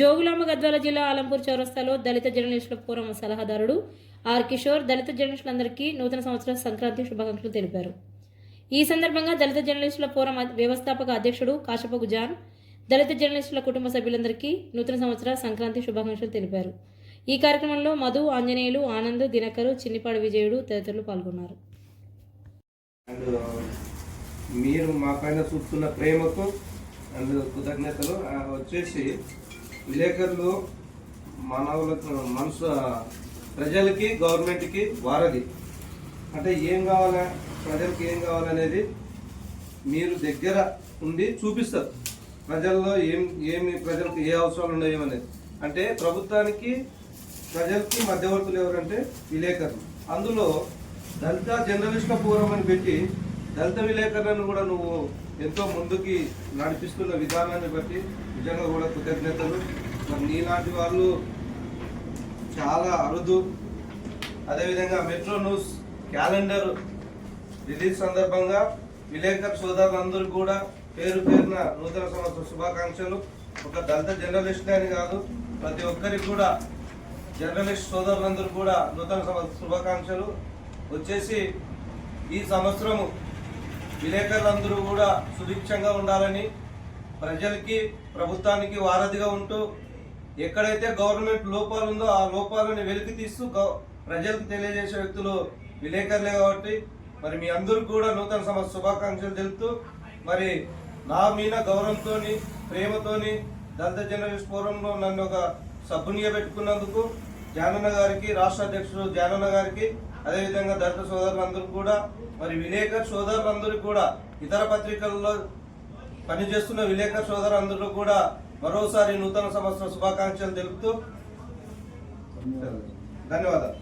జోగులాంబ గద్వాల జిల్లా ఆలంపూర్ చౌరస్తాలో దళిత జర్నలిస్టుల ఫోరం సలహాదారుడు ఆర్ కిషోర్ దళిత జర్నలిస్టులందరికీ నూతన సంవత్సర సంక్రాంతి శుభాకాంక్షలు తెలిపారు. ఈ సందర్భంగా దళిత జర్నలిస్టుల ఫోరం వ్యవస్థాపక అధ్యక్షుడు కాశపగు జాన్ దళిత జర్నలిస్టుల కుటుంబ సభ్యులందరికీ నూతన సంవత్సర సంక్రాంతి శుభాకాంక్షలు తెలిపారు. ఈ కార్యక్రమంలో మధు, ఆంజనేయులు, ఆనంద్, దినకరు, చిన్నిపాడు విజయుడు తదితరులు పాల్గొన్నారు. మీరు మా పైన చూపుతున్న ప్రేమకు అండ్ కృతజ్ఞతలు వచ్చేసి విలేకరులు మానవులకు మనసు ప్రజలకి గవర్నమెంట్కి వారధి. అంటే ఏం కావాలా ప్రజలకి ఏం కావాలనేది మీరు దగ్గర ఉండి చూపిస్తారు. ప్రజల్లో ఏమి ప్రజలకు ఏ అవసరాలు ఉన్నాయో అనేది. అంటే ప్రభుత్వానికి ప్రజలకి మధ్యవర్తులు ఎవరంటే విలేకరులు. అందులో దళిత జర్నలిస్టుల ఫోరం అని పెట్టి దళిత విలేకరులను కూడా నువ్వు ఎంతో ముందుకి నడిపిస్తున్న విధానాన్ని బట్టి నిజంగా కూడా కృతజ్ఞతలు. మరి నీలాంటి వాళ్ళు చాలా అరుదు. అదేవిధంగా మెట్రో న్యూస్ క్యాలెండర్ రిలీజ్ సందర్భంగా విలేకరు సోదరులందరూ కూడా పేరు పేరున నూతన సంవత్సర శుభాకాంక్షలు. ఒక దళిత జర్నలిస్ట్ అని కాదు, ప్రతి ఒక్కరికి కూడా జర్నలిస్ట్ సోదరులందరూ కూడా నూతన సంవత్సర శుభాకాంక్షలు. వచ్చేసి ఈ సంవత్సరము విలేకరులందరూ కూడా సుభిక్షంగా ఉండాలని, ప్రజలకి ప్రభుత్వానికి వారధిగా ఉంటూ ఎక్కడైతే గవర్నమెంట్ లోపాలు ఉందో ఆ లోపాలను వెలికి తీస్తూ ప్రజలకు తెలియజేసే వ్యక్తులు విలేకరులే. కాబట్టి మరి మీ అందరూ కూడా నూతన సంవత్సర శుభాకాంక్షలు తెలుపుతూ మరి నా మీద గౌరవంతో ప్రేమతోని దళిత జర్నలిస్ట్ ఫోరంలో నన్ను ఒక సభ్యునిగా పెట్టుకున్నందుకు జానన్న గారికి, రాష్ట్ర అధ్యక్షుడు జానన్న గారికి, అదేవిధంగా దళిత సోదరులందరూ కూడా మరి విలేకరు సోదరులందరూ కూడా ఇతర పత్రికల్లో పనిచేస్తున్న విలేకరు సోదరులందరూ కూడా మరోసారి నూతన సంవత్సర శుభాకాంక్షలు తెలుపుతూ ధన్యవాదాలు.